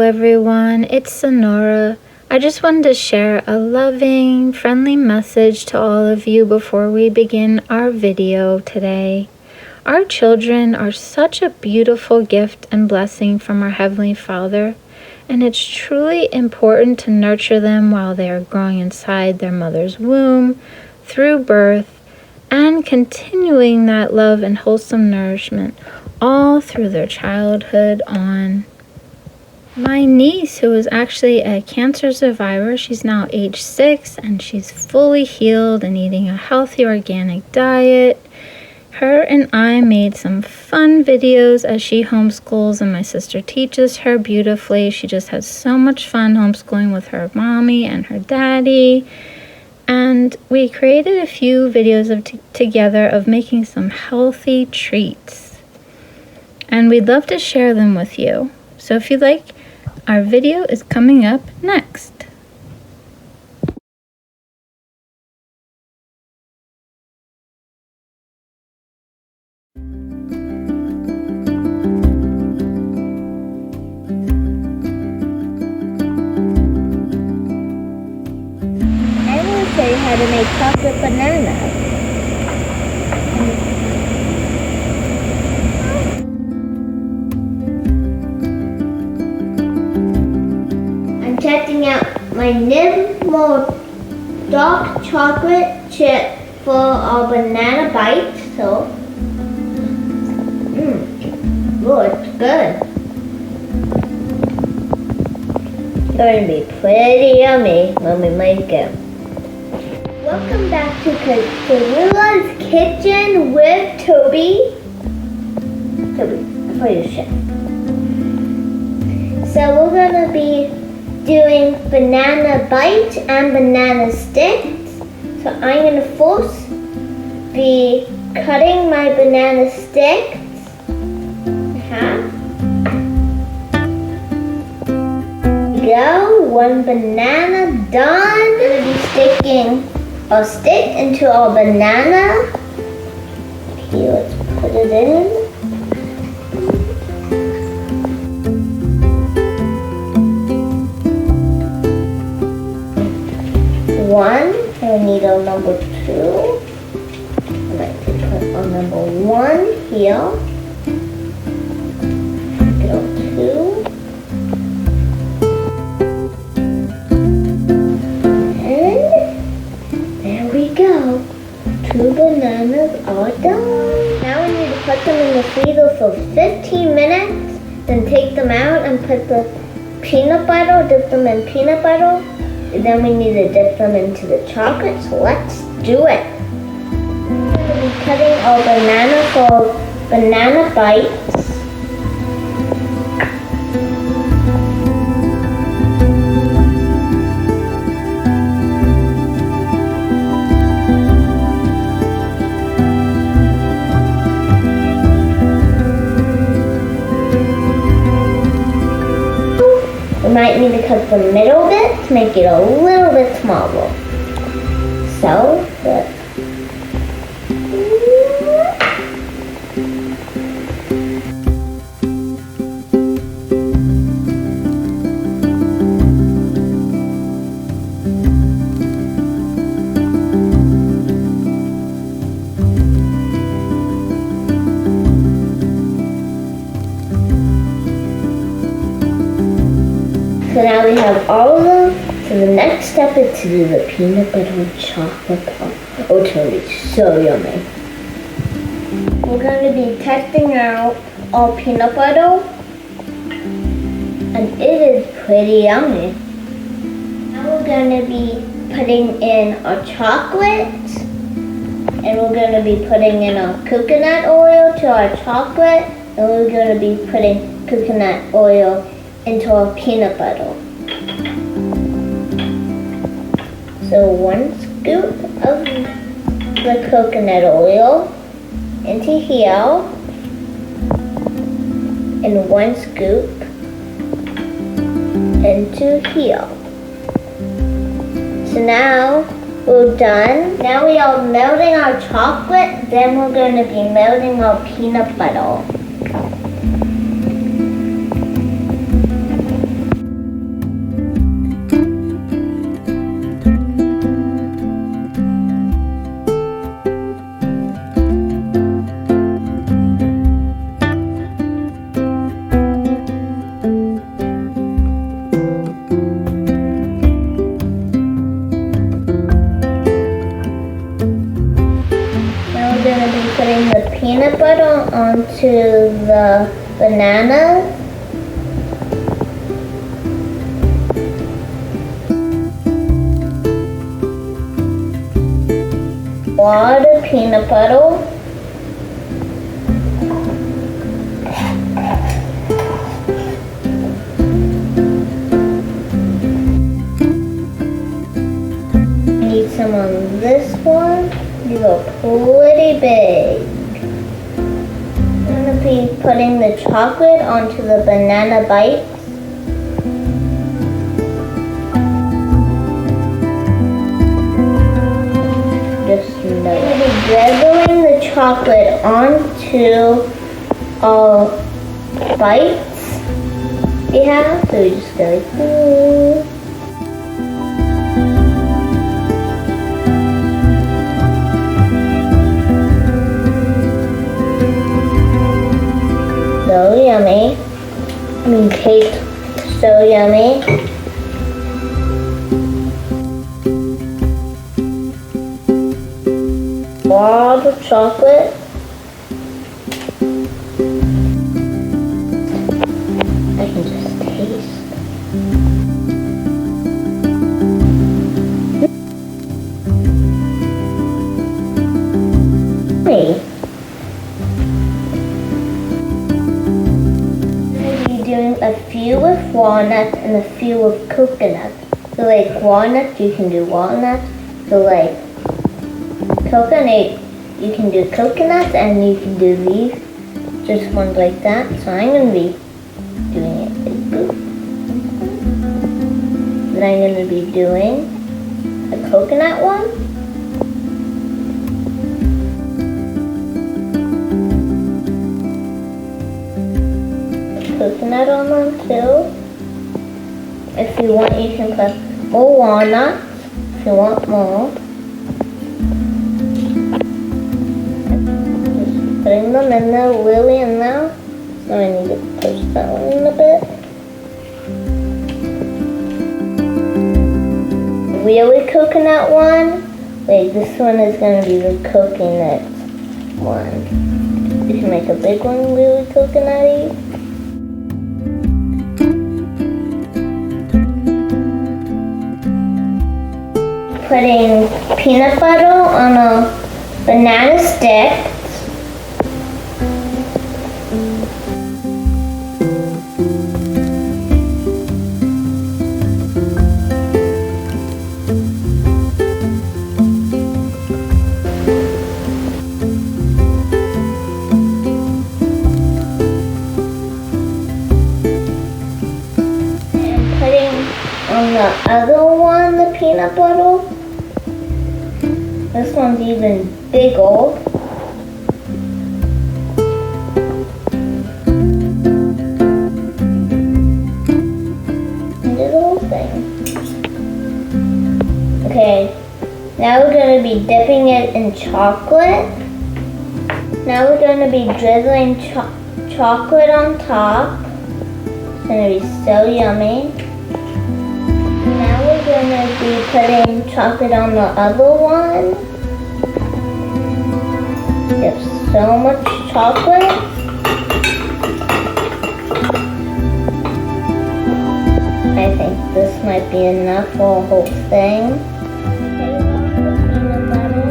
everyone, it's Sanura. I just wanted to share a loving, friendly message to all of you before we begin our video today. Our children are such a beautiful gift and blessing from our Heavenly Father, and it's truly important to nurture them while they are growing inside their mother's womb, through birth, and continuing that love and wholesome nourishment all through their childhood on. My niece, who is actually a cancer survivor, she's now age 6 and she's fully healed and eating a healthy organic diet. Her and I made some fun videos as she homeschools, and my sister teaches her beautifully. She just has so much fun homeschooling with her mommy and her daddy. And we created a few videos together of making some healthy treats. And we'd love to share them with you. So if you'd like, our video is coming up next. I will show you how to make chocolate bananas. I'm testing out my Nibble dark chocolate chip full of banana bites. So, oh, it's good. It's going to be pretty yummy when we make it. Welcome back to Sanura's Kitchen with Toby. Toby, for your chef. So we're going to be doing banana bites and banana sticks. So I'm going to first be cutting my banana sticks in half. Go, one banana done. I'm going to be sticking a stick into our banana. Okay, let's put it in. One, I need a number 2. I'd like to put on number 1 here. Go 2. Go. 2 bananas are done. Now we need to put them in the freezer for 15 minutes. Then take them out and put the peanut butter, dip them in peanut butter. And then we need to dip them into the chocolate. So let's do it. We're going to be cutting our banana for banana bites. Might need to cut the middle bit to make it a little bit smaller. So, So now we have all of them. So the next step is to do the peanut butter and chocolate pop. Oh, it's going to be so yummy. We're going to be testing out our peanut butter. And it is pretty yummy. Now we're going to be putting in our chocolate. And we're going to be putting in our coconut oil to our chocolate. And we're going to be putting coconut oil into our peanut butter. So 1 scoop of the coconut oil into here, and 1 scoop into here. So now we're done. Now we are melting our chocolate, then we're going to be melting our peanut butter. onto the bananas. A lot of peanut butter. Need some on this one. These are pretty big. I'm going to be putting the chocolate onto the banana bites. Just know. I'm going to be drizzling the chocolate onto our bites we have. So we just go like this. So yummy. I mean, cake, so yummy. A lot of chocolate. I can just taste. Yummy. Doing a few with walnuts and a few with coconut. So like walnuts, you can do walnuts. So like coconut, you can do coconuts, and you can do these, just ones like that. So I'm going to be doing it like boop. Then I'm going to be doing a coconut one. Coconut on them too. If you want, you can put more walnuts if you want more. Just putting them in there, really in there. So I need to push that one in a bit. Really coconut one. Wait, this one is going to be the coconut one. You can make a big one really coconutty. Putting peanut butter on a banana stick. And putting on the other one the peanut butter. This one's even bigger. Little thing. Okay, now we're going to be dipping it in chocolate. Now we're going to be drizzling chocolate on top. It's going to be so yummy. Now we're going to be putting chocolate on the other one. There's so much chocolate. I think this might be enough for a whole thing. Peanut butter.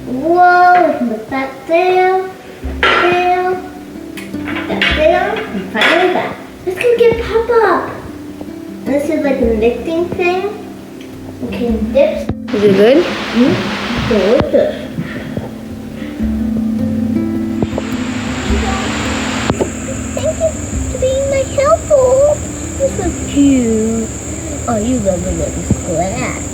Whoa, we can put that there, that there, and finally that. Let's go get Papa. And this is like a lifting thing. We can dip. Is it good? Delicious. Thank you for being my helper. You're so cute. Oh, you love a little scratch.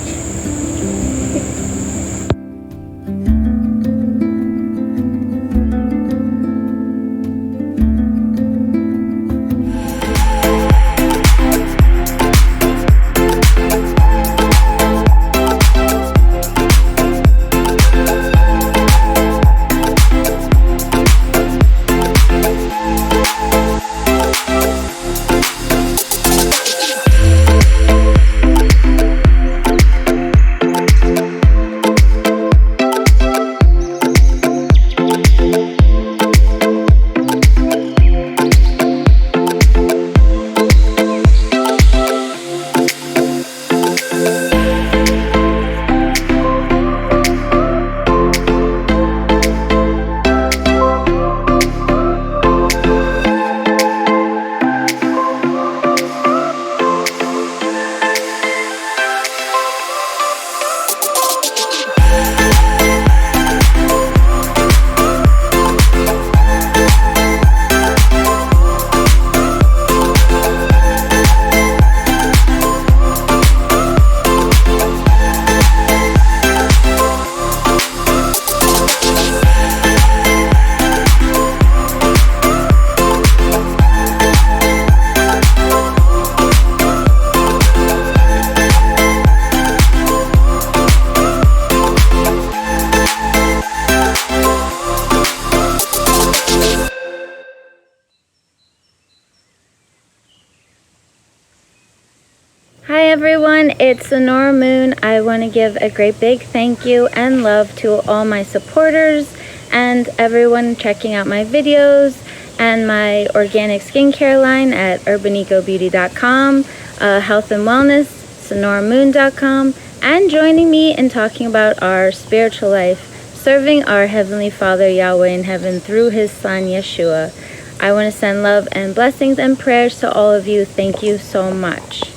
Hi everyone, it's Sanura Moon. I want to give a great big thank you and love to all my supporters and everyone checking out my videos and my organic skincare line at urbanicobeauty.com, health and wellness, sanuramoon.com, and joining me in talking about our spiritual life, serving our Heavenly Father Yahweh in heaven through His Son Yeshua. I want to send love and blessings and prayers to all of you. Thank you so much.